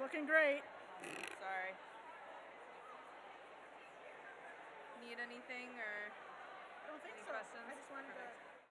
looking great. Sorry. Need anything or I don't think any so. questions? I just wanted to. Perfect.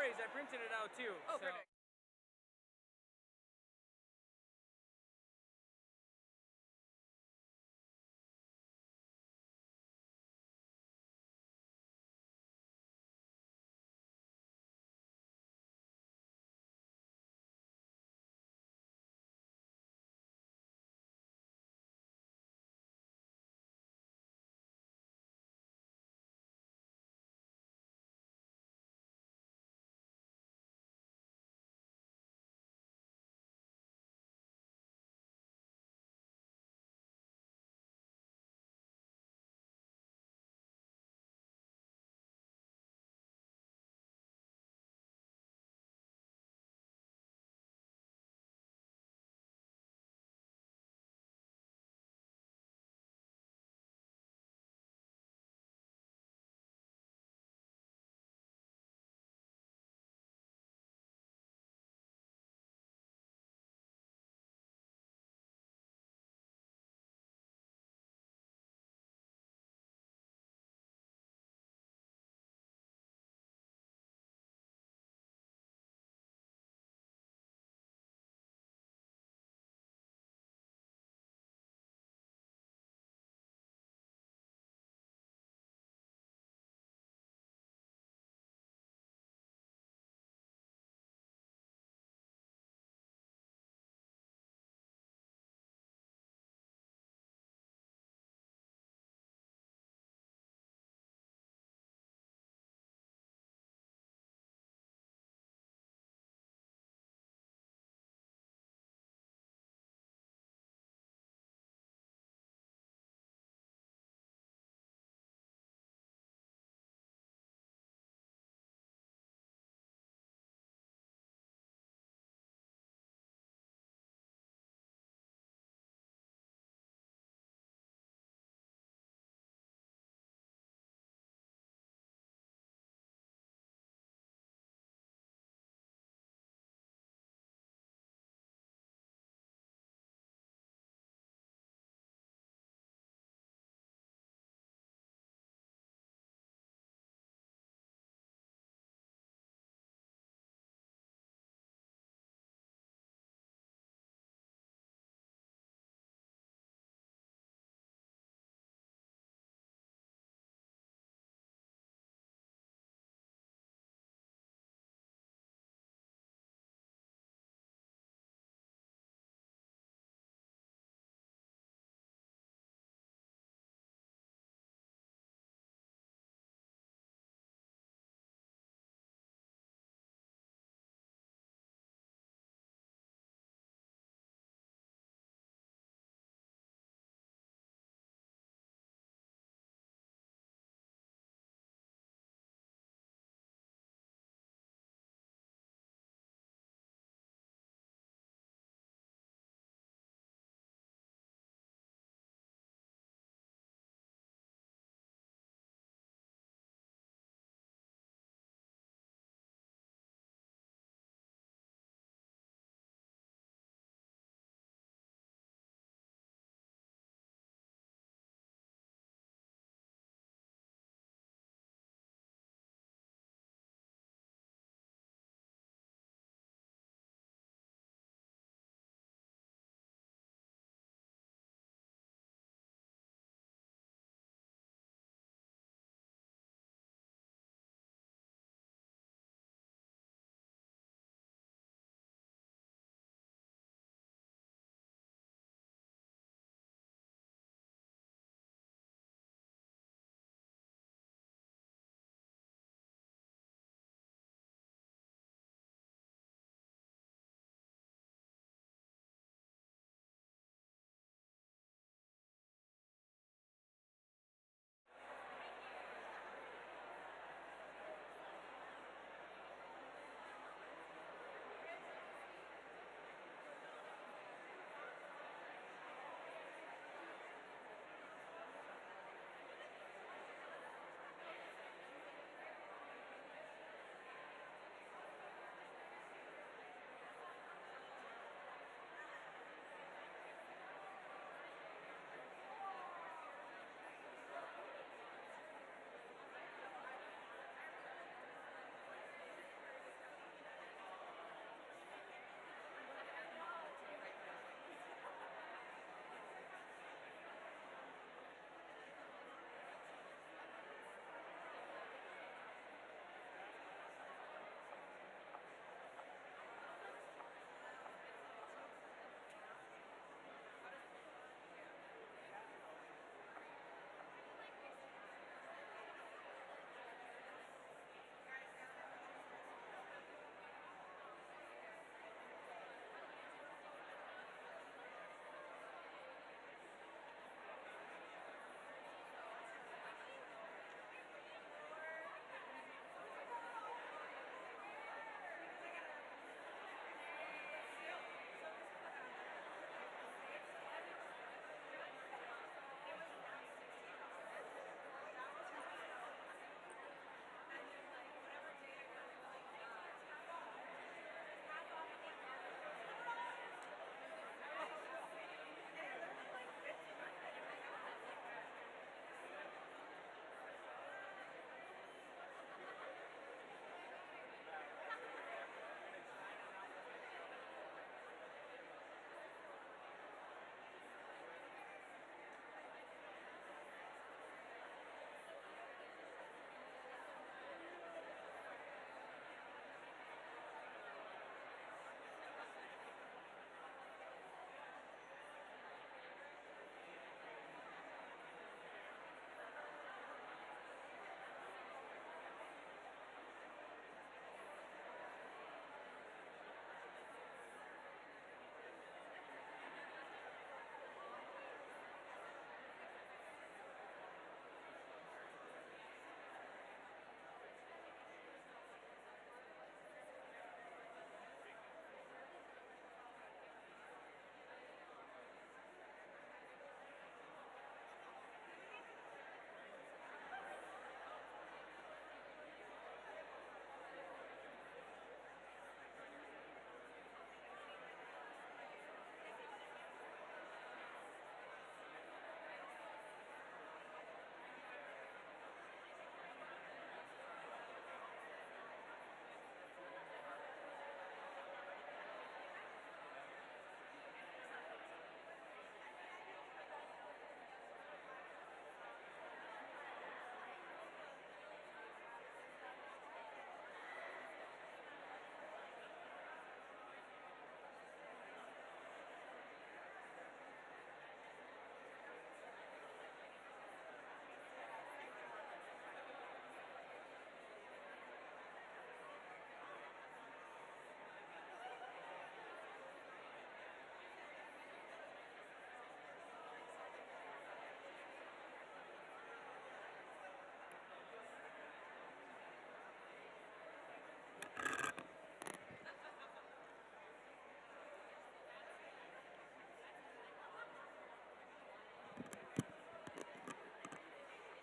worries. I printed it out too. Oh, so. perfect.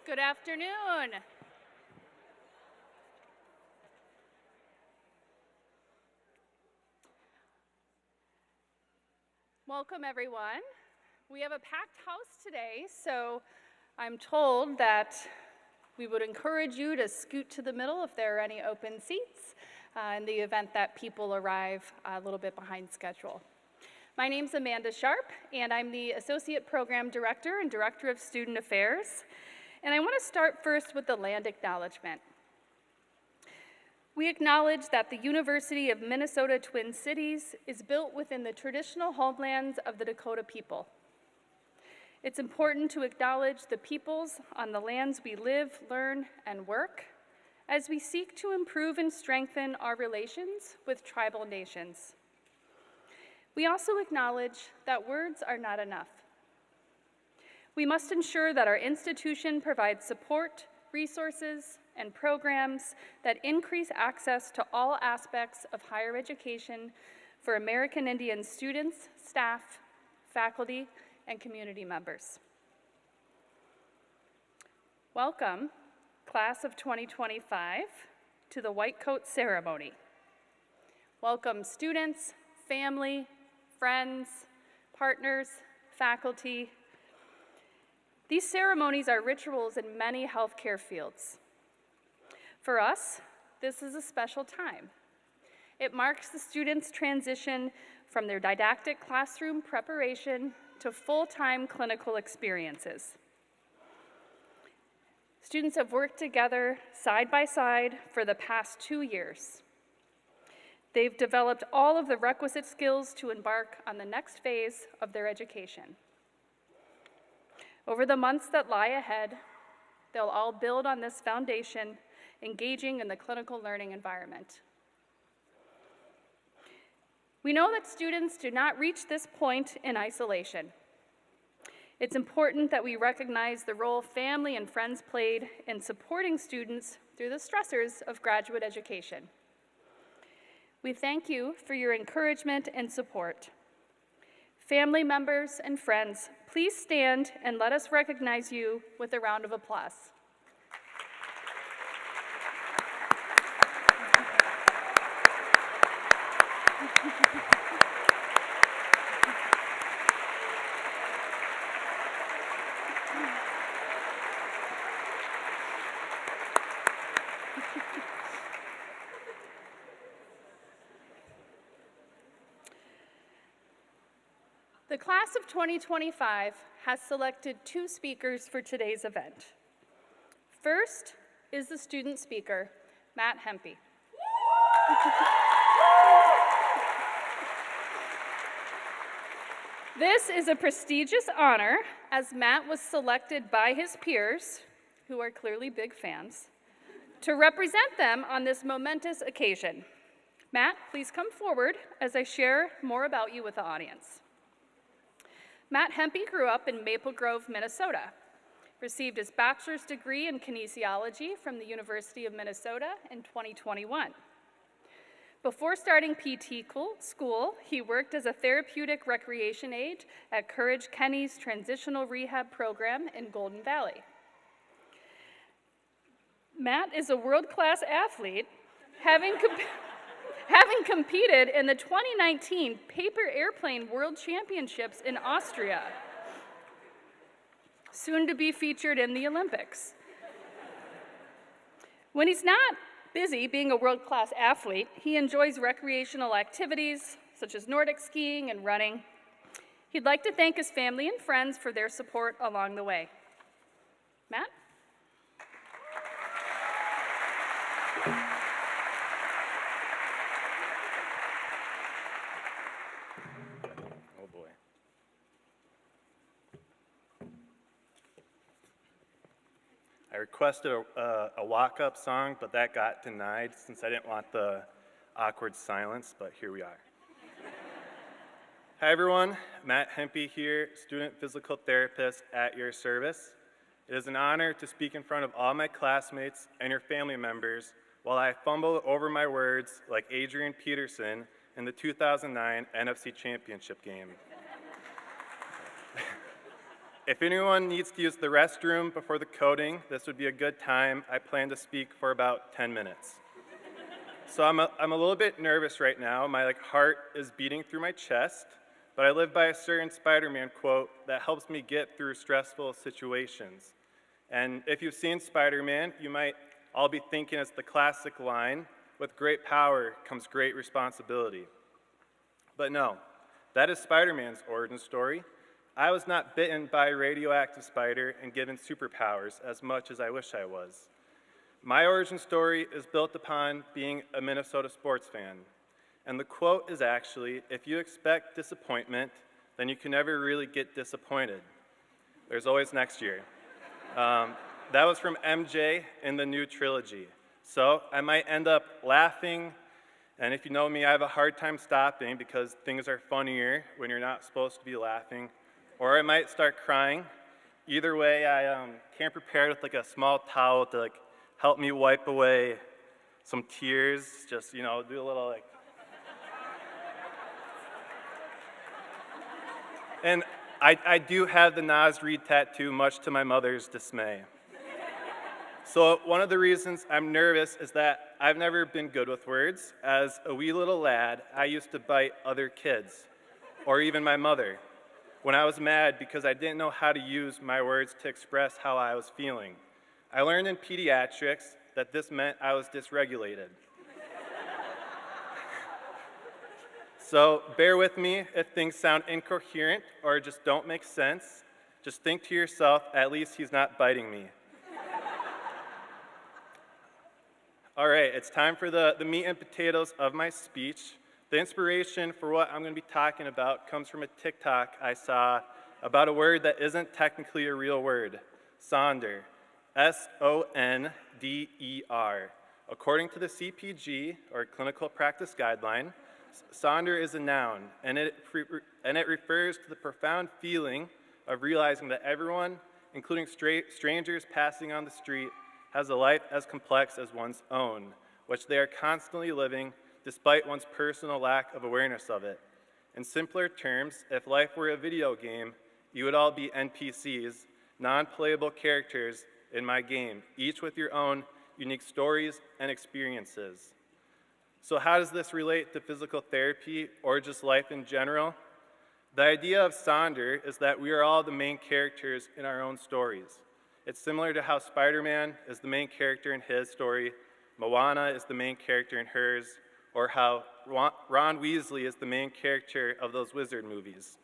Good afternoon. Welcome, everyone. We have a packed house today, so I'm told that we would encourage you to scoot to the middle if there are any open seats in the event that people arrive a little bit behind schedule. My name's Amanda Sharp, and I'm the Associate Program Director and Director of Student Affairs. And I want to start first with the land acknowledgement. We acknowledge that the University of Minnesota Twin Cities is built within the traditional homelands of the Dakota people. It's important to acknowledge the peoples on the lands we live, learn, and work as we seek to improve and strengthen our relations with tribal nations. We also acknowledge that words are not enough. We must ensure that our institution provides support, resources, and programs that increase access to all aspects of higher education for American Indian students, staff, faculty, and community members. Welcome, class of 2025, to the White Coat Ceremony. Welcome students, family, friends, partners, faculty. These ceremonies are rituals in many healthcare fields. For us, this is a special time. It marks the students' transition from their didactic classroom preparation to full-time clinical experiences. Students have worked together side by side for the past 2 years. They've developed all of the requisite skills to embark on the next phase of their education. Over the months that lie ahead, they'll all build on this foundation, engaging in the clinical learning environment. We know that students do not reach this point in isolation. It's important that we recognize the role family and friends played in supporting students through the stressors of graduate education. We thank you for your encouragement and support. Family members and friends, please stand and let us recognize you with a round of applause. The class of 2025 has selected 2 speakers for today's event. First is the student speaker, Matt Hempy. This is a prestigious honor, as Matt was selected by his peers, who are clearly big fans, to represent them on this momentous occasion. Matt, please come forward as I share more about you with the audience. Matt Hempy grew up in Maple Grove, Minnesota, received his bachelor's degree in kinesiology from the University of Minnesota in 2021. Before starting PT school, he worked as a therapeutic recreation aide at Courage Kenny's Transitional Rehab Program in Golden Valley. Matt is a world-class athlete, having competed in the 2019 Paper Airplane World Championships in Austria, soon to be featured in the Olympics. When he's not busy being a world-class athlete, he enjoys recreational activities such as Nordic skiing and running. He'd like to thank his family and friends for their support along the way. Matt? Oh boy. I requested a walk-up song, but that got denied since I didn't want the awkward silence, but here we are. Hi everyone, Matt Hempy here, student physical therapist at your service. It is an honor to speak in front of all my classmates and your family members while I fumble over my words like Adrian Peterson in the 2009 NFC Championship game. If anyone needs to use the restroom before the coding, this would be a good time. I plan to speak for about 10 minutes. So I'm a little bit nervous right now. My heart is beating through my chest, but I live by a certain Spider-Man quote that helps me get through stressful situations. And if you've seen Spider-Man, you might all be thinking it's the classic line, with great power comes great responsibility. But no, that is Spider-Man's origin story. I was not bitten by a radioactive spider and given superpowers as much as I wish I was. My origin story is built upon being a Minnesota sports fan. And the quote is actually, if you expect disappointment, then you can never really get disappointed. There's always next year. That was from MJ in the new trilogy. So I might end up laughing, and if you know me, I have a hard time stopping because things are funnier when you're not supposed to be laughing, or I might start crying. Either way, I came prepared with a small towel to help me wipe away some tears, just do a little And I do have the Nas Reed tattoo, much to my mother's dismay. So one of the reasons I'm nervous is that I've never been good with words. As a wee little lad, I used to bite other kids, or even my mother, when I was mad because I didn't know how to use my words to express how I was feeling. I learned in pediatrics that this meant I was dysregulated. So bear with me if things sound incoherent or just don't make sense. Just think to yourself, at least he's not biting me. All right, it's time for the meat and potatoes of my speech. The inspiration for what I'm going to be talking about comes from a TikTok I saw about a word that isn't technically a real word, Sonder, S-O-N-D-E-R. According to the CPG, or Clinical Practice Guideline, Sonder is a noun, and it refers to the profound feeling of realizing that everyone, including strangers passing on the street, has a life as complex as one's own, which they are constantly living despite one's personal lack of awareness of it. In simpler terms, if life were a video game, you would all be NPCs, non-playable characters in my game, each with your own unique stories and experiences. So how does this relate to physical therapy or just life in general? The idea of Sonder is that we are all the main characters in our own stories. It's similar to how Spider-Man is the main character in his story, Moana is the main character in hers, or how Ron Weasley is the main character of those wizard movies.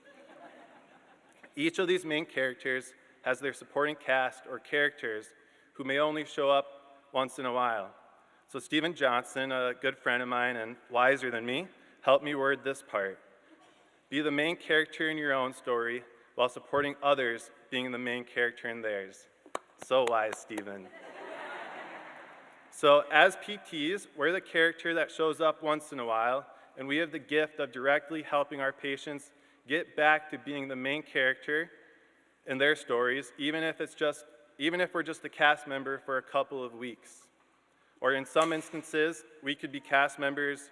Each of these main characters has their supporting cast or characters who may only show up once in a while. So Steven Johnson, a good friend of mine and wiser than me, helped me word this part. Be the main character in your own story while supporting others being the main character in theirs. So wise, Steven. So as PTs, we're the character that shows up once in a while, and we have the gift of directly helping our patients get back to being the main character in their stories, even if we're just a cast member for a couple of weeks. Or in some instances, we could be cast members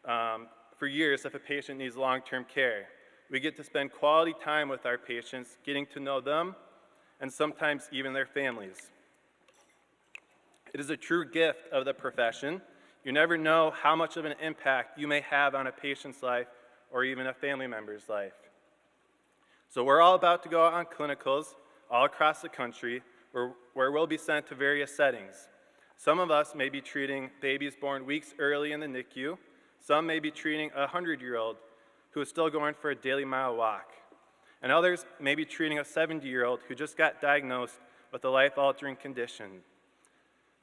for years if a patient needs long-term care. We get to spend quality time with our patients, getting to know them, and sometimes even their families. It is a true gift of the profession. You never know how much of an impact you may have on a patient's life or even a family member's life. So we're all about to go out on clinicals all across the country where we'll be sent to various settings. Some of us may be treating babies born weeks early in the NICU. Some may be treating a 100-year-old who is still going for a daily mile walk. And others may be treating a 70-year-old who just got diagnosed with a life-altering condition.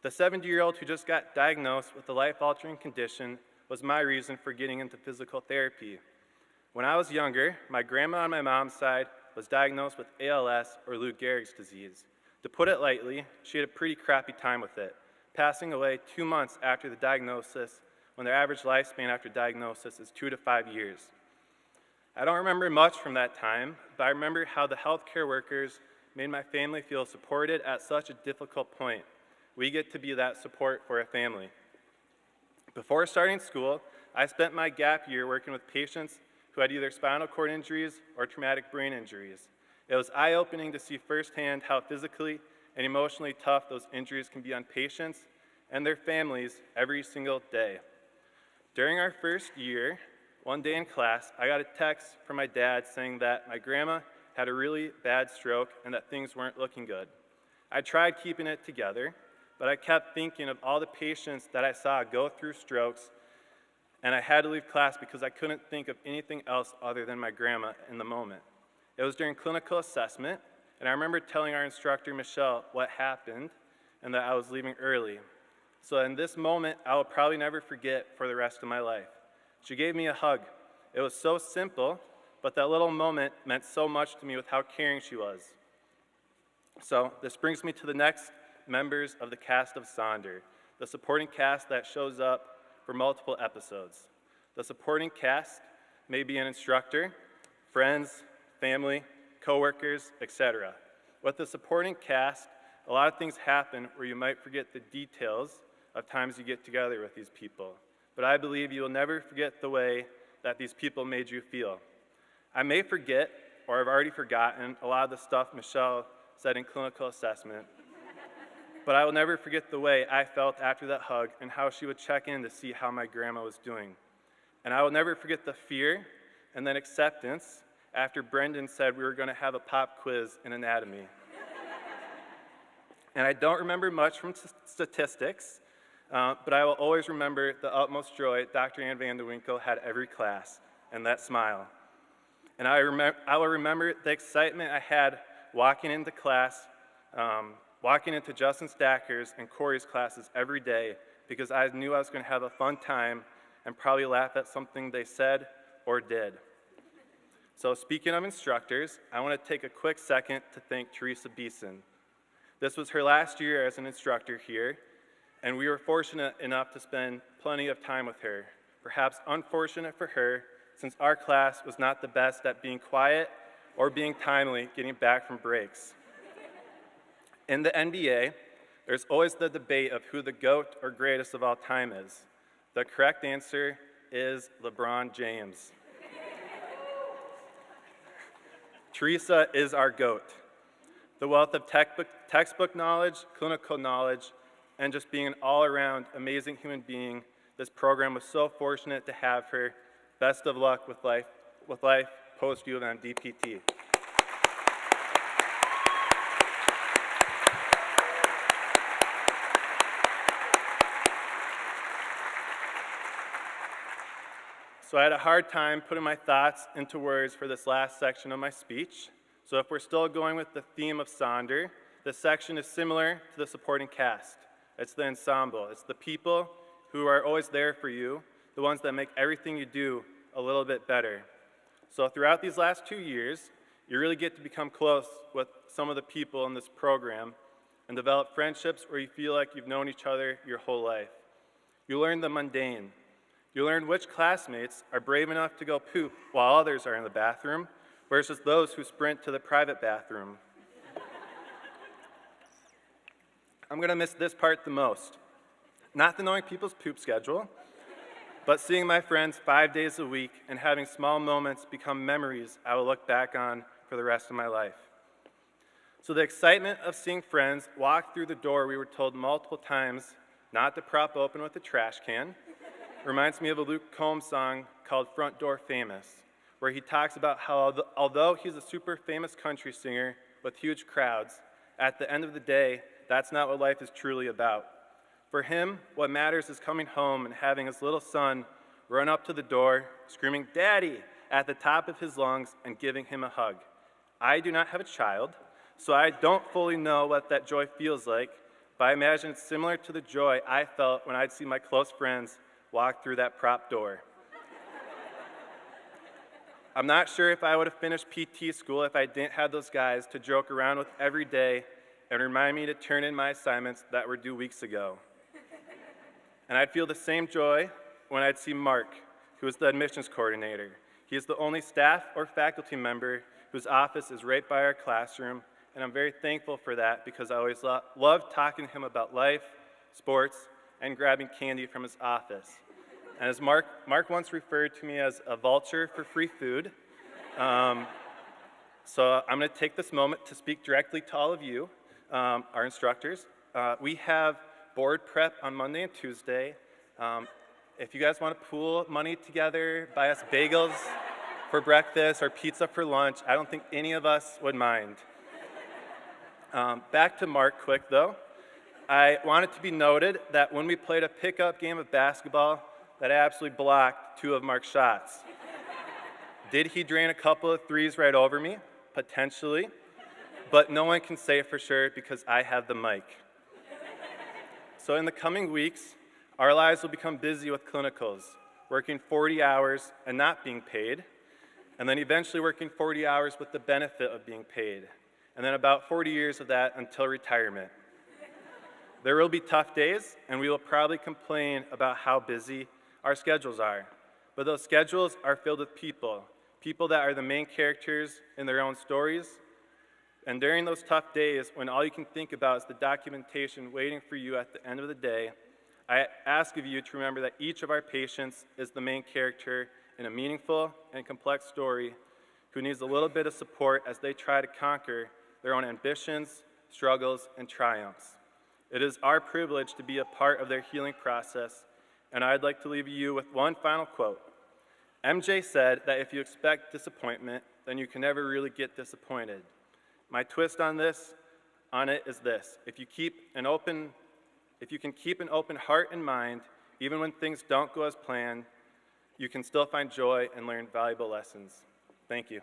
The 70-year-old who just got diagnosed with a life-altering condition was my reason for getting into physical therapy. When I was younger, my grandma on my mom's side was diagnosed with ALS, or Lou Gehrig's disease. To put it lightly, she had a pretty crappy time with it, passing away 2 months after the diagnosis, when their average lifespan after diagnosis is 2 to 5 years. I don't remember much from that time, but I remember how the healthcare workers made my family feel supported at such a difficult point. We get to be that support for a family. Before starting school, I spent my gap year working with patients who had either spinal cord injuries or traumatic brain injuries. It was eye-opening to see firsthand how physically and emotionally tough those injuries can be on patients and their families every single day. During our first year, one day in class, I got a text from my dad saying that my grandma had a really bad stroke and that things weren't looking good. I tried keeping it together, but I kept thinking of all the patients that I saw go through strokes, and I had to leave class because I couldn't think of anything else other than my grandma in the moment. It was during clinical assessment, and I remember telling our instructor, Michelle, what happened and that I was leaving early. So in this moment, I will probably never forget for the rest of my life. She gave me a hug. It was so simple, but that little moment meant so much to me with how caring she was. So this brings me to the next members of the cast of Sonder, the supporting cast that shows up for multiple episodes. The supporting cast may be an instructor, friends, family, coworkers, etc. With the supporting cast, a lot of things happen where you might forget the details of times you get together with these people. But I believe you will never forget the way that these people made you feel. I may forget, or I've already forgotten, a lot of the stuff Michelle said in clinical assessment, but I will never forget the way I felt after that hug and how she would check in to see how my grandma was doing. And I will never forget the fear and then acceptance after Brendan said we were going to have a pop quiz in anatomy. And I don't remember much from statistics, but I will always remember the utmost joy Dr. Ann Van de Winkle had every class, and that smile. And I will remember the excitement I had walking into class, walking into Justin Stacker's and Corey's classes every day, because I knew I was going to have a fun time and probably laugh at something they said or did. So speaking of instructors, I want to take a quick second to thank Teresa Beeson. This was her last year as an instructor here, and we were fortunate enough to spend plenty of time with her. Perhaps unfortunate for her, since our class was not the best at being quiet or being timely getting back from breaks. In the NBA, there's always the debate of who the GOAT or greatest of all time is. The correct answer is LeBron James. Teresa is our GOAT. The wealth of textbook knowledge, clinical knowledge, and just being an all-around amazing human being, this program was so fortunate to have her. Best of luck with life post U of M DPT. So I had a hard time putting my thoughts into words for this last section of my speech. So if we're still going with the theme of Sonder, this section is similar to the supporting cast. It's the ensemble. It's the people who are always there for you, the ones that make everything you do a little bit better. So throughout these last 2 years, you really get to become close with some of the people in this program and develop friendships where you feel like you've known each other your whole life. You learn the mundane. You learn which classmates are brave enough to go poop while others are in the bathroom versus those who sprint to the private bathroom. I'm going to miss this part the most. Not the knowing people's poop schedule, but seeing my friends 5 days a week and having small moments become memories I will look back on for the rest of my life. So the excitement of seeing friends walk through the door we were told multiple times not to prop open with a trash can reminds me of a Luke Combs song called Front Door Famous, where he talks about how although he's a super famous country singer with huge crowds, at the end of the day, that's not what life is truly about. For him, what matters is coming home and having his little son run up to the door, screaming, "Daddy," at the top of his lungs and giving him a hug. I do not have a child, so I don't fully know what that joy feels like, but I imagine it's similar to the joy I felt when I'd see my close friends walk through that prop door. I'm not sure if I would have finished PT school if I didn't have those guys to joke around with every day and remind me to turn in my assignments that were due weeks ago. And I'd feel the same joy when I'd see Mark, who is the admissions coordinator. He is the only staff or faculty member whose office is right by our classroom, and I'm very thankful for that because I always loved talking to him about life, sports, and grabbing candy from his office. And as Mark once referred to me as a vulture for free food, So I'm going to take this moment to speak directly to all of you, our instructors. We have board prep on Monday and Tuesday. If you guys want to pool money together, buy us bagels for breakfast or pizza for lunch, I don't think any of us would mind. Back to Mark quick though. I want it to be noted that when we played a pickup game of basketball, that I absolutely blocked 2 of Mark's shots. Did he drain a couple of threes right over me? Potentially, but no one can say it for sure because I have the mic. So in the coming weeks, our lives will become busy with clinicals, working 40 hours and not being paid, and then eventually working 40 hours with the benefit of being paid, and then about 40 years of that until retirement. There will be tough days, and we will probably complain about how busy our schedules are, but those schedules are filled with people that are the main characters in their own stories. And during those tough days, when all you can think about is the documentation waiting for you at the end of the day, I ask of you to remember that each of our patients is the main character in a meaningful and complex story who needs a little bit of support as they try to conquer their own ambitions, struggles, and triumphs. It is our privilege to be a part of their healing process, and I'd like to leave you with one final quote. MJ said that if you expect disappointment, then you can never really get disappointed. My twist on it is this: if you can keep an open heart and mind, even when things don't go as planned, you can still find joy and learn valuable lessons. Thank you.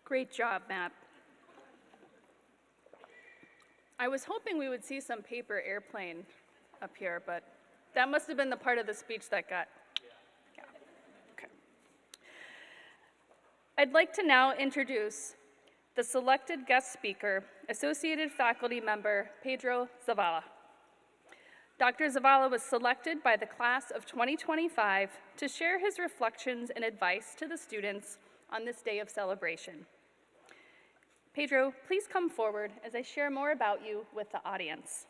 Great job, Matt. I was hoping we would see some paper airplane up here, but that must have been the part of the speech that got. Yeah. Okay. I'd like to now introduce the selected guest speaker, Associated Faculty Member Pedro Zavala. Dr. Zavala was selected by the class of 2025 to share his reflections and advice to the students on this day of celebration. Pedro, please come forward as I share more about you with the audience.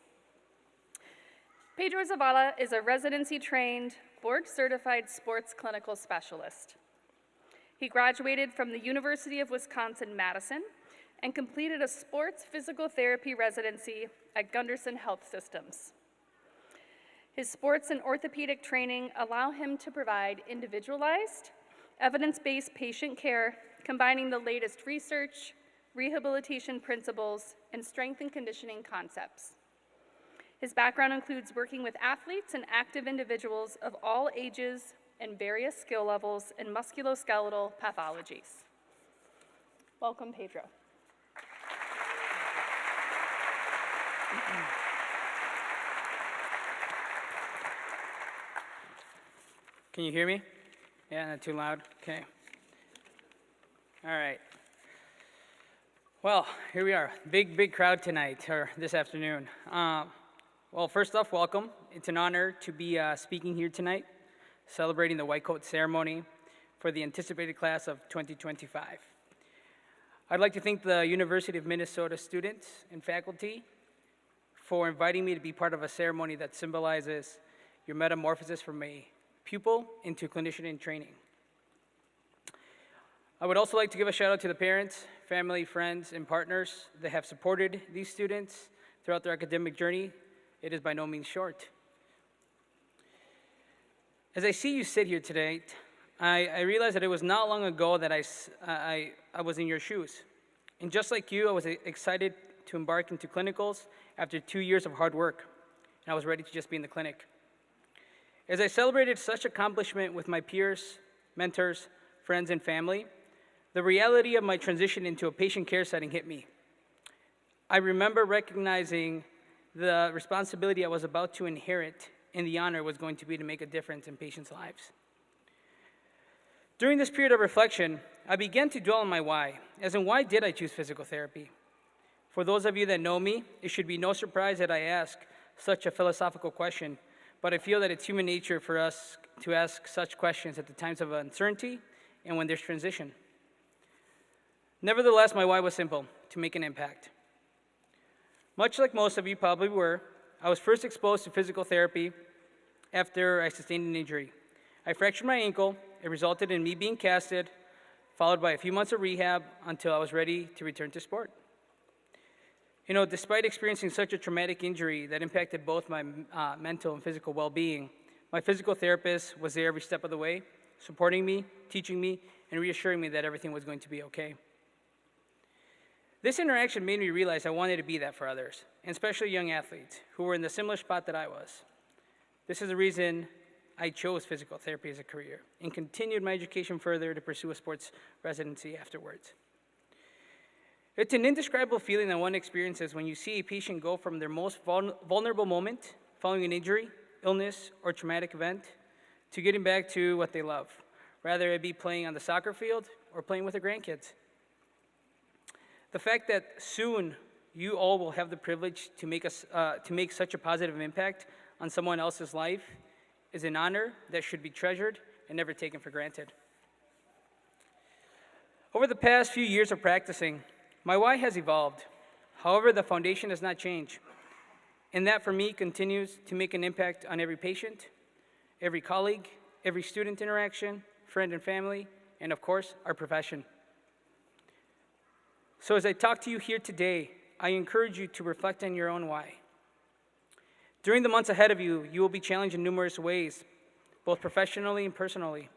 Pedro Zavala is a residency-trained, board-certified sports clinical specialist. He graduated from the University of Wisconsin-Madison and completed a sports physical therapy residency at Gunderson Health Systems. His sports and orthopedic training allow him to provide individualized, evidence-based patient care, combining the latest research, rehabilitation principles, and strength and conditioning concepts. His background includes working with athletes and active individuals of all ages and various skill levels in musculoskeletal pathologies. Welcome, Pedro. Can you hear me? Yeah, not too loud? Okay. All right. Well, here we are. Big crowd tonight, or this afternoon. Well, first off, welcome. It's an honor to be speaking here tonight, celebrating the White Coat Ceremony for the anticipated class of 2025. I'd like to thank the University of Minnesota students and faculty for inviting me to be part of a ceremony that symbolizes your metamorphosis from a pupil into clinician in training. I would also like to give a shout out to the parents, family, friends, and partners that have supported these students throughout their academic journey. It is by no means short. As I see you sit here today, I realized that it was not long ago that I was in your shoes. And just like you, I was excited to embark into clinicals after 2 years of hard work, and I was ready to just be in the clinic. As I celebrated such accomplishment with my peers, mentors, friends, and family, the reality of my transition into a patient care setting hit me. I remember recognizing the responsibility I was about to inherit and the honor was going to be to make a difference in patients' lives. During this period of reflection, I began to dwell on my why, as in why did I choose physical therapy? For those of you that know me, it should be no surprise that I ask such a philosophical question, but I feel that it's human nature for us to ask such questions at the times of uncertainty and when there's transition. Nevertheless, my why was simple: to make an impact. Much like most of you probably were, I was first exposed to physical therapy after I sustained an injury. I fractured my ankle. It resulted in me being casted, followed by a few months of rehab until I was ready to return to sport. You know, despite experiencing such a traumatic injury that impacted both my mental and physical well-being, my physical therapist was there every step of the way, supporting me, teaching me, and reassuring me that everything was going to be okay. This interaction made me realize I wanted to be that for others, and especially young athletes who were in the similar spot that I was. This is the reason I chose physical therapy as a career and continued my education further to pursue a sports residency afterwards. It's an indescribable feeling that one experiences when you see a patient go from their most vulnerable moment following an injury, illness, or traumatic event to getting back to what they love, whether it be playing on the soccer field or playing with their grandkids. The fact that soon you all will have the privilege to make such a positive impact on someone else's life is an honor that should be treasured and never taken for granted. Over the past few years of practicing, my why has evolved. However, the foundation has not changed. And that, for me, continues to make an impact on every patient, every colleague, every student interaction, friend and family, and of course, our profession. So as I talk to you here today, I encourage you to reflect on your own why. During the months ahead of you, you will be challenged in numerous ways, both professionally and personally.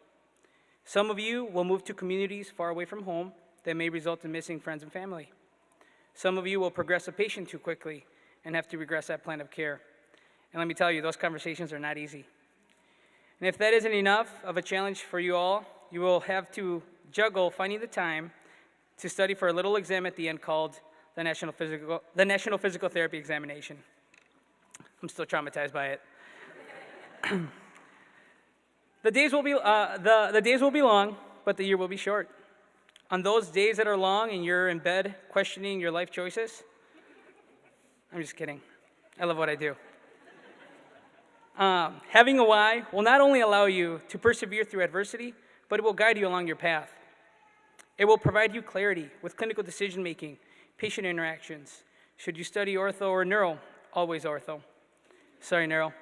Some of you will move to communities far away from home that may result in missing friends and family. Some of you will progress a patient too quickly and have to regress that plan of care. And let me tell you, those conversations are not easy. And if that isn't enough of a challenge for you all, you will have to juggle finding the time to study for a little exam at the end called the National Physical Therapy Examination. I'm still traumatized by it. The days will be long, but the year will be short. On those days that are long and you're in bed questioning your life choices, I'm just kidding. I love what I do. Having a why will not only allow you to persevere through adversity, but it will guide you along your path. It will provide you clarity with clinical decision-making, patient interactions. Should you study ortho or neuro? Always ortho. Sorry, neuro.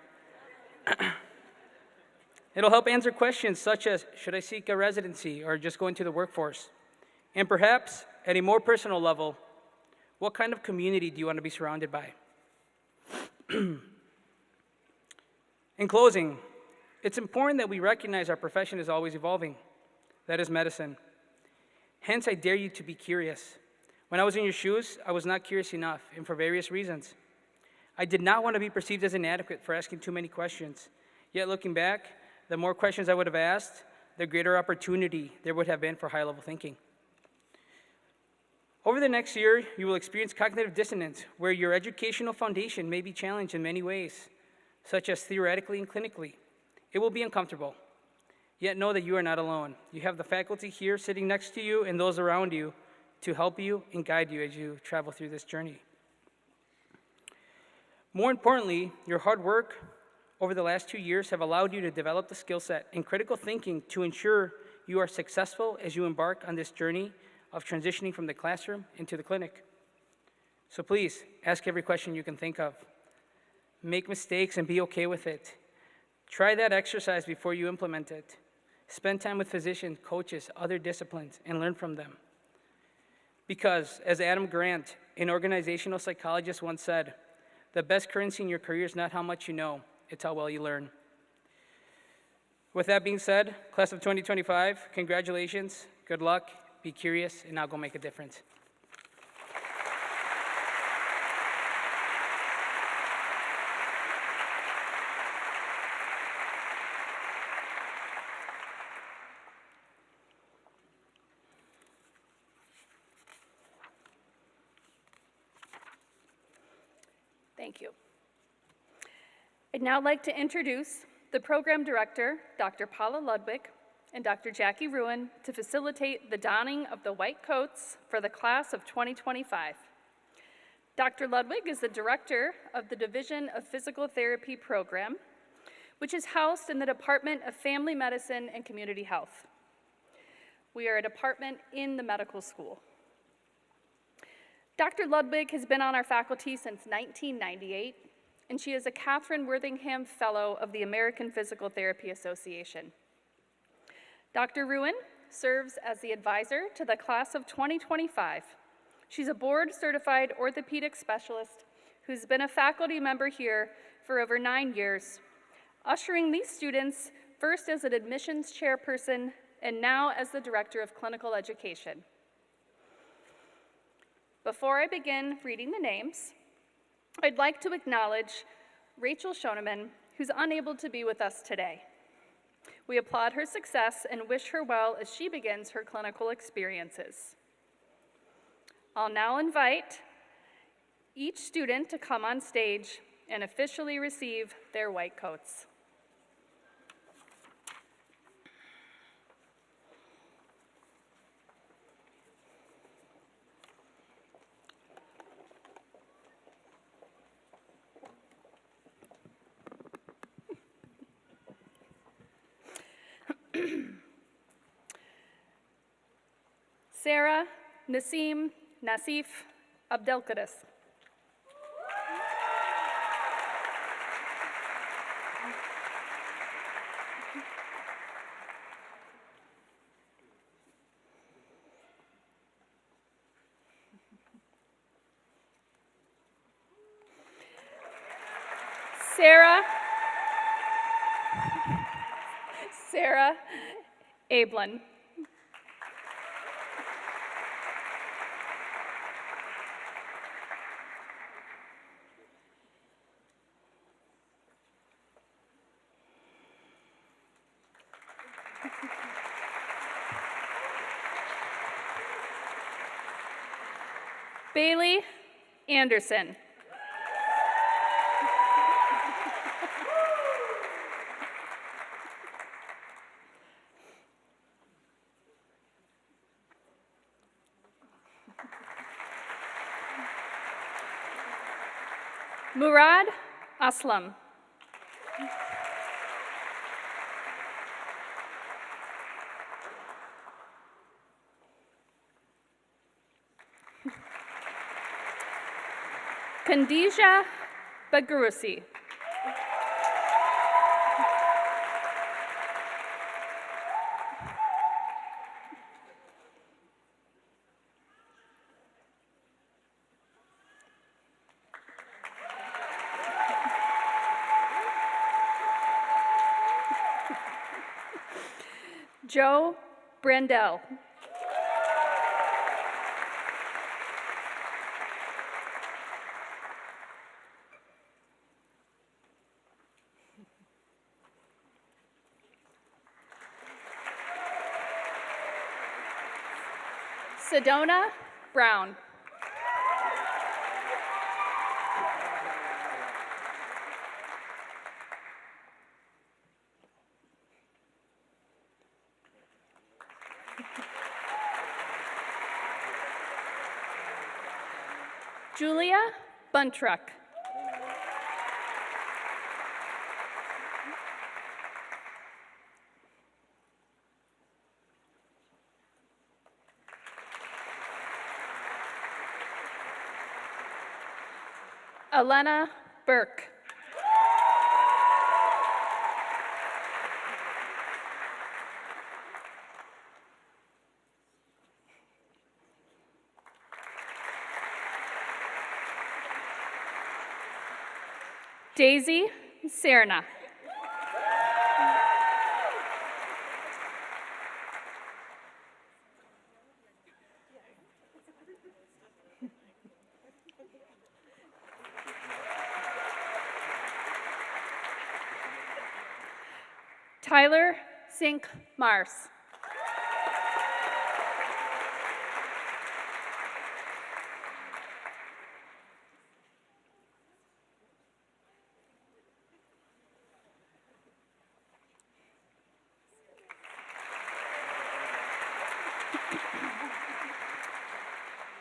It'll help answer questions such as, should I seek a residency or just go into the workforce? And perhaps, at a more personal level, what kind of community do you want to be surrounded by? In closing, it's important that we recognize our profession is always evolving. That is medicine. Hence, I dare you to be curious. When I was in your shoes, I was not curious enough, and for various reasons. I did not want to be perceived as inadequate for asking too many questions. Yet looking back, the more questions I would have asked, the greater opportunity there would have been for high-level thinking. Over the next year, you will experience cognitive dissonance, where your educational foundation may be challenged in many ways, such as theoretically and clinically. It will be uncomfortable. Yet know that you are not alone. You have the faculty here sitting next to you and those around you to help you and guide you as you travel through this journey. More importantly, your hard work over the last 2 years have allowed you to develop the skill set and critical thinking to ensure you are successful as you embark on this journey of transitioning from the classroom into the clinic. So please, ask every question you can think of. Make mistakes and be okay with it. Try that exercise before you implement it. Spend time with physicians, coaches, other disciplines, and learn from them. Because, as Adam Grant, an organizational psychologist, once said, the best currency in your career is not how much you know, it's how well you learn. With that being said, class of 2025, congratulations, good luck, be curious, and now go make a difference. Thank you. I'd now like to introduce the program director, Dr. Paula Ludwig, and Dr. Jackie Ruin to facilitate the donning of the white coats for the class of 2025. Dr. Ludwig is the director of the Division of Physical Therapy program. which is housed in the Department of Family Medicine and Community Health. We are a department in the medical school. Dr. Ludwig has been on our faculty since 1998, and she is a Catherine Worthingham Fellow of the American Physical Therapy Association. Dr. Ruin serves as the advisor to the class of 2025. She's a board-certified orthopedic specialist who's been a faculty member here for over 9 years, ushering these students first as an admissions chairperson and now as the director of clinical education. Before I begin reading the names, I'd like to acknowledge Rachel Schoeneman, who's unable to be with us today. We applaud her success and wish her well as she begins her clinical experiences. I'll now invite each student to come on stage and officially receive their white coats. Sarah Nasim Nasif Abdelkader. Sarah Ablin. Bailey Anderson. Murad Aslam. Khadija Bagrusi. Joe Brandel. Sedona Brown. Julia Buntruck. Elena Burke. Daisy Serna. Tyler Sink Mars.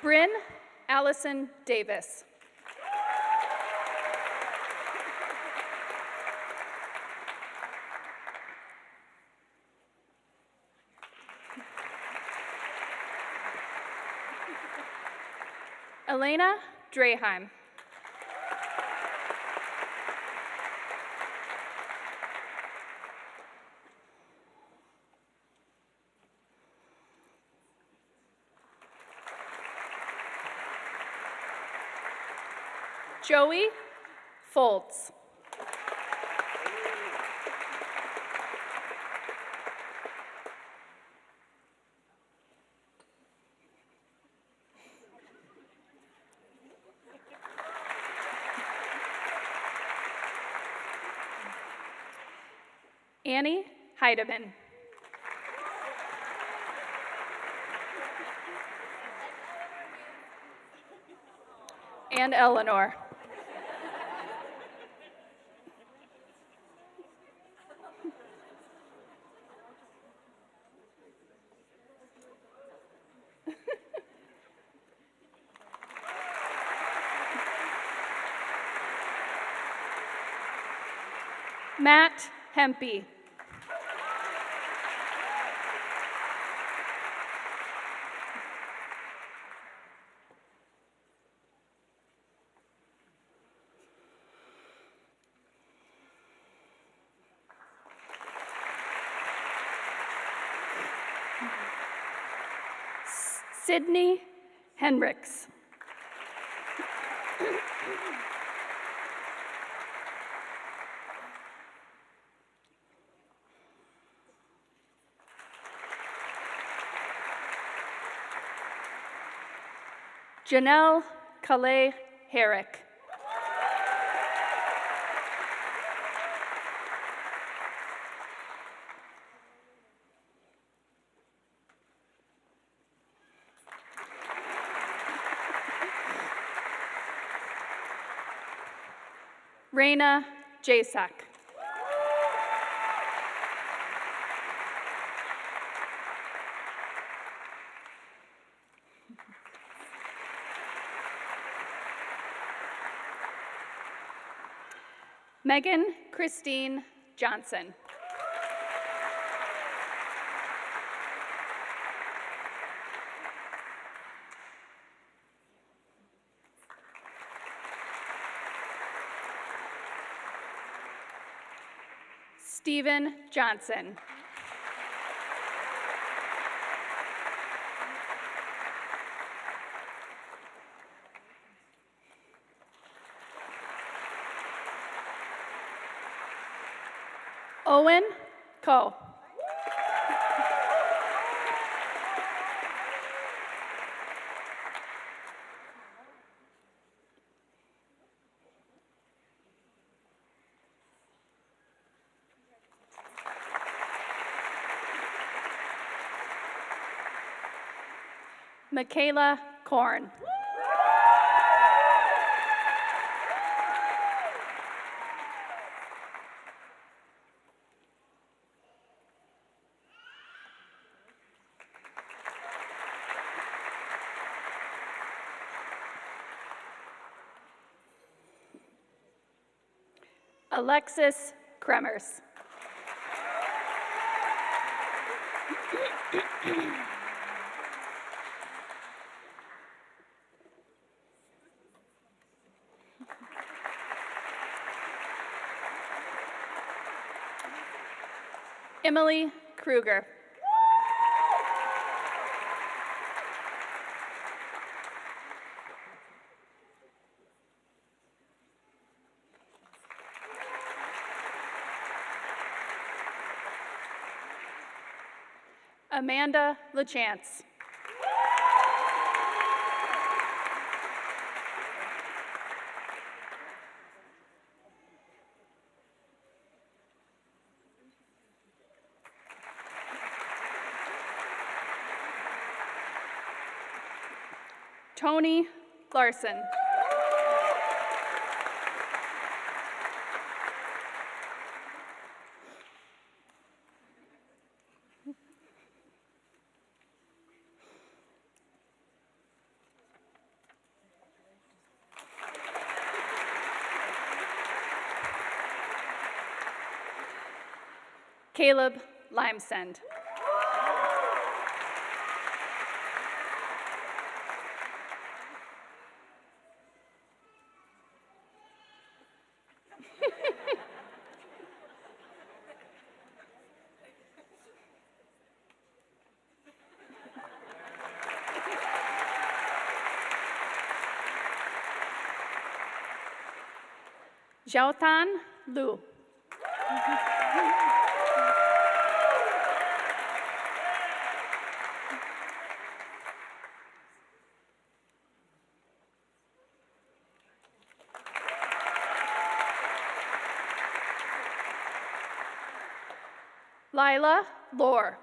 Bryn Allison Davis. Elena Draheim. Joey Foltz. Annie Heidemann. And Eleanor. Matt Hempy. Sydney Henricks. Janelle Calais Herrick. Raina Jasak. Megan Christine Johnson. Stephen Johnson. Owen Coe. Michaela Korn. Alexis Kremers. Emily Kruger. Amanda LaChance. Tony Larson. Caleb Limesend. Xiaothan Lu. Lila Lore.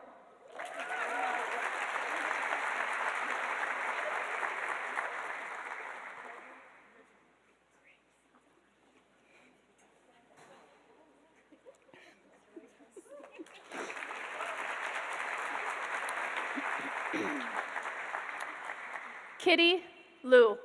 Kitty Lu.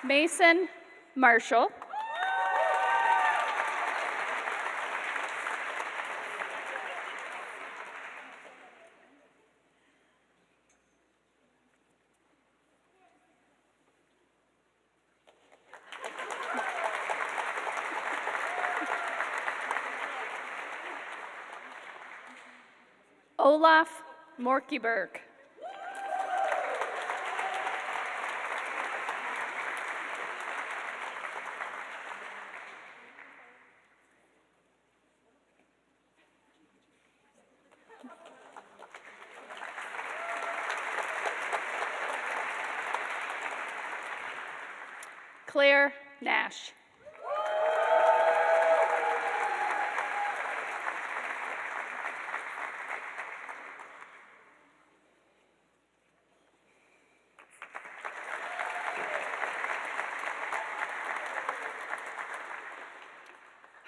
Mason Marshall. Olaf Morkeberg. Claire Nash.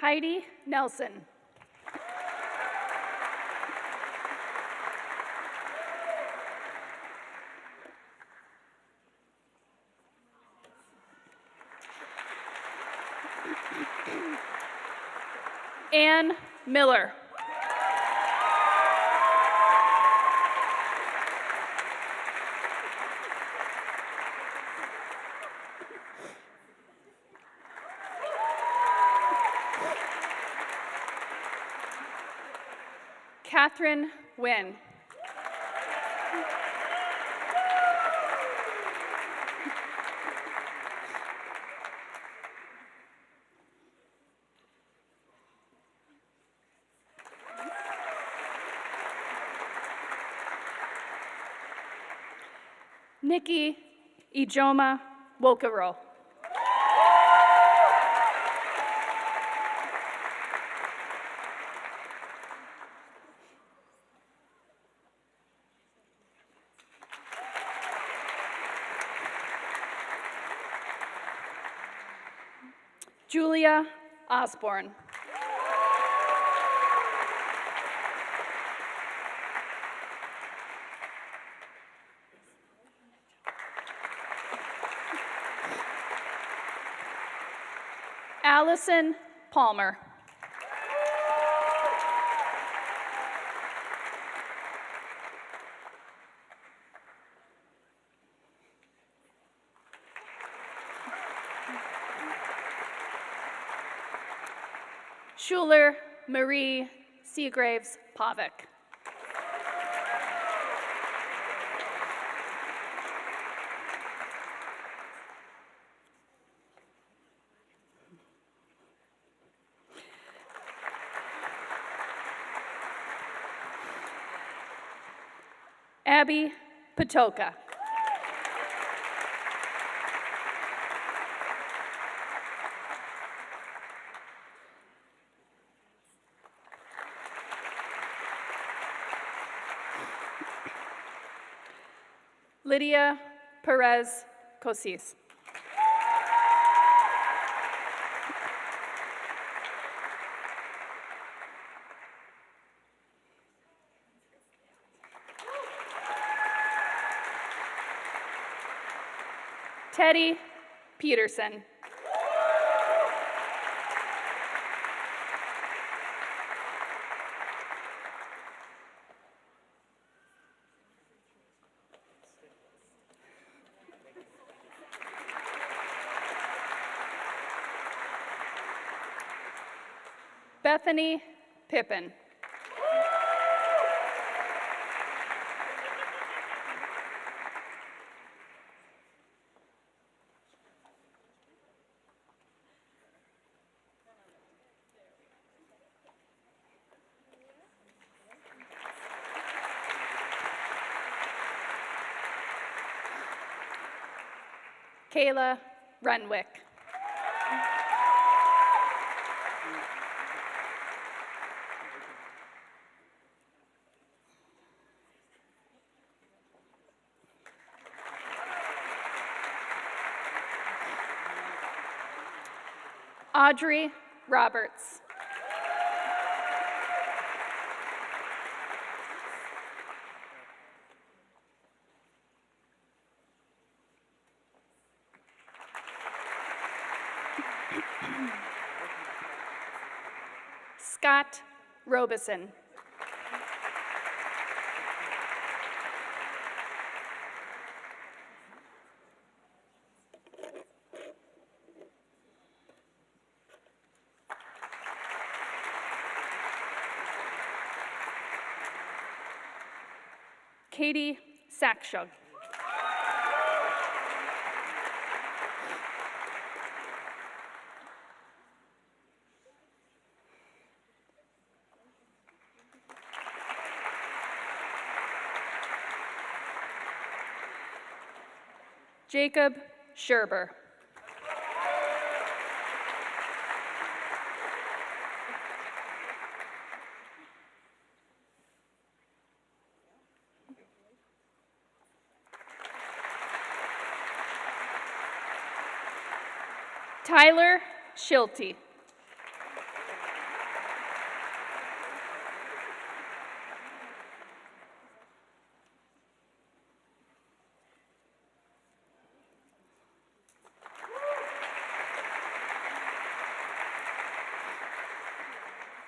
Heidi Nelson. Ann Miller. Catherine Wynn. Nikki Ijoma Wokero. Julia Osborne. Allison Palmer. Schuler Marie Seagraves Pavic. Abby Patoka. Lydia Perez Cosis. Teddy Peterson. Bethany Pippin. Kayla Renwick. Audrey Roberts. Scott Robeson. Katie Sackshug. Jacob Sherber. Tyler Schulte.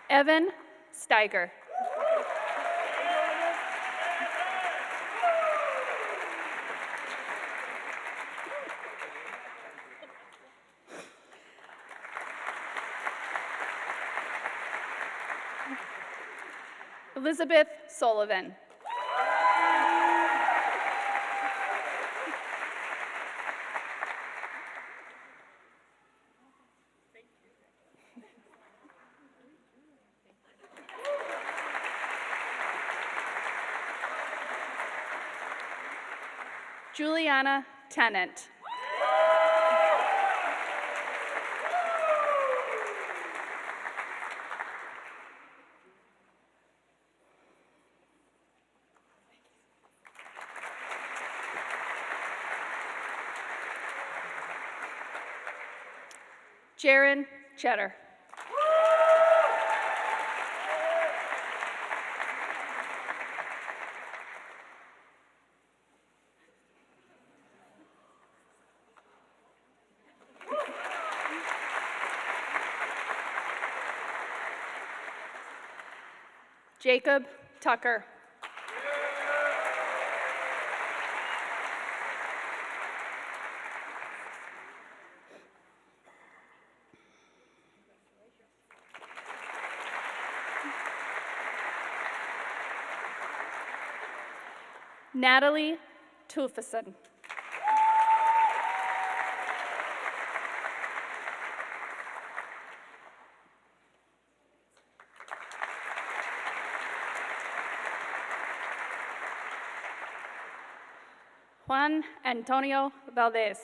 Evan Steiger. Elizabeth Sullivan. Juliana Tennant. Jaron Cheddar. Jacob Tucker. Natalie Tufeson. Juan Antonio Valdez.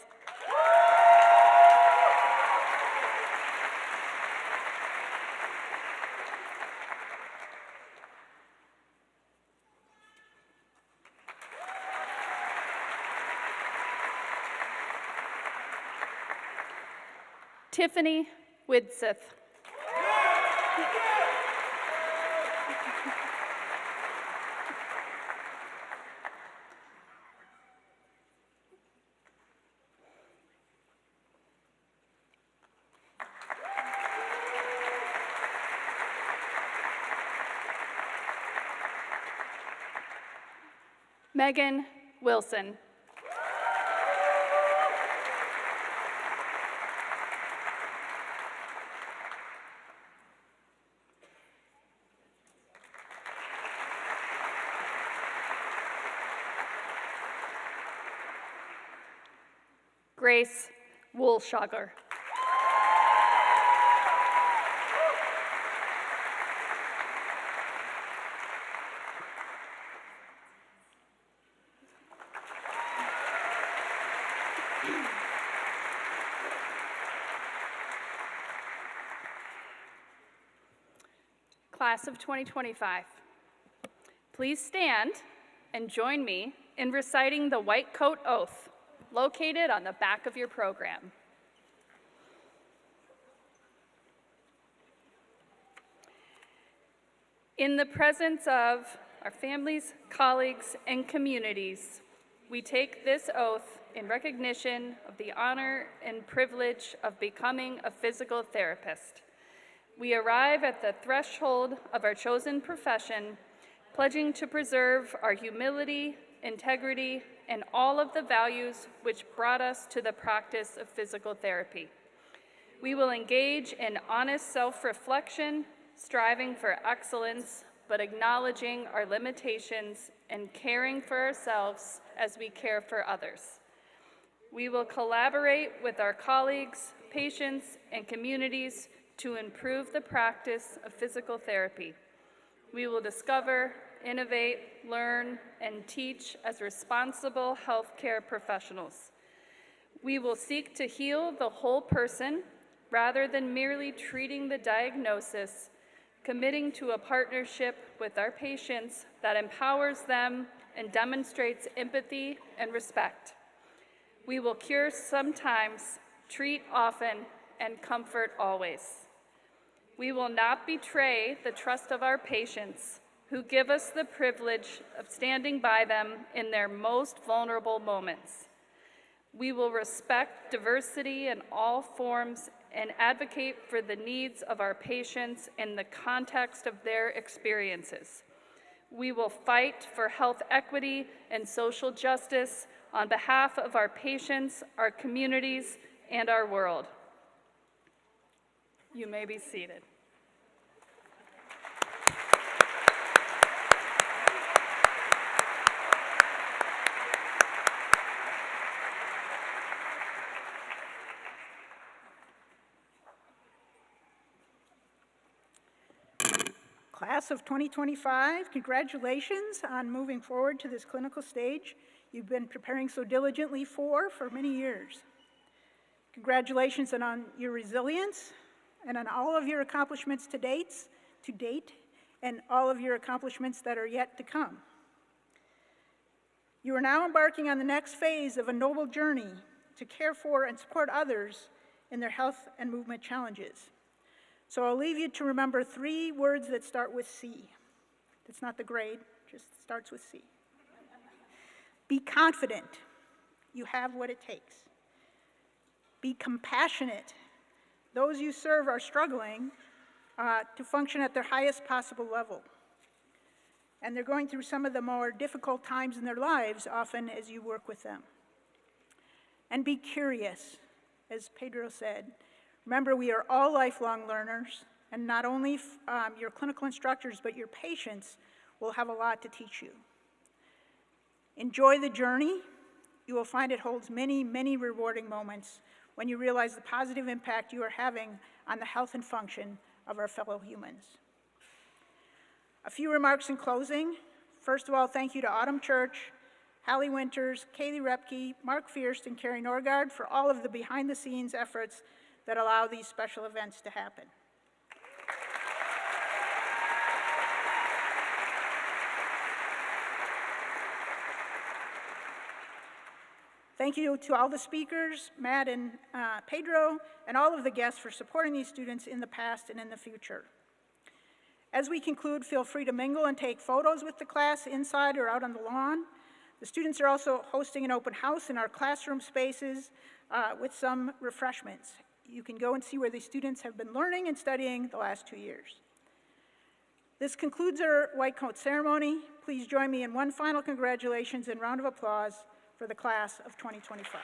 Tiffany Widsith. Megan Wilson. Grace Woolshager. Class of 2025, please stand and join me in reciting the White Coat Oath, located on the back of your program. In the presence of our families, colleagues, and communities, we take this oath in recognition of the honor and privilege of becoming a physical therapist. We arrive at the threshold of our chosen profession, pledging to preserve our humility, integrity, and all of the values which brought us to the practice of physical therapy. We will engage in honest self-reflection, striving for excellence, but acknowledging our limitations and caring for ourselves as we care for others. We will collaborate with our colleagues, patients, and communities to improve the practice of physical therapy. We will discover, innovate, learn, and teach as responsible healthcare professionals. We will seek to heal the whole person rather than merely treating the diagnosis, committing to a partnership with our patients that empowers them and demonstrates empathy and respect. We will cure sometimes, treat often, and comfort always. We will not betray the trust of our patients who give us the privilege of standing by them in their most vulnerable moments. We will respect diversity in all forms and advocate for the needs of our patients in the context of their experiences. We will fight for health equity and social justice on behalf of our patients, our communities, and our world. You may be seated. Class of 2025, congratulations on moving forward to this clinical stage you've been preparing so diligently for many years. Congratulations on your resilience and on all of your accomplishments to date, and all of your accomplishments that are yet to come. You are now embarking on the next phase of a noble journey to care for and support others in their health and movement challenges. So I'll leave you to remember 3 words that start with C. That's not the grade, just starts with C. Be confident. You have what it takes. Be compassionate. Those you serve are struggling to function at their highest possible level. And they're going through some of the more difficult times in their lives, often as you work with them. And be curious, as Pedro said. Remember, we are all lifelong learners, and not only your clinical instructors, but your patients will have a lot to teach you. Enjoy the journey. You will find it holds many, many rewarding moments when you realize the positive impact you are having on the health and function of our fellow humans. A few remarks in closing. First of all, thank you to Autumn Church, Hallie Winters, Kaylee Repke, Mark Fierst, and Carrie Norgard for all of the behind-the-scenes efforts that allow these special events to happen. Thank you to all the speakers, Matt and Pedro, and all of the guests for supporting these students in the past and in the future. As we conclude, feel free to mingle and take photos with the class inside or out on the lawn. The students are also hosting an open house in our classroom spaces with some refreshments. You can go and see where the students have been learning and studying the last 2 years. This concludes our white coat ceremony. Please join me in one final congratulations and round of applause for the class of 2025.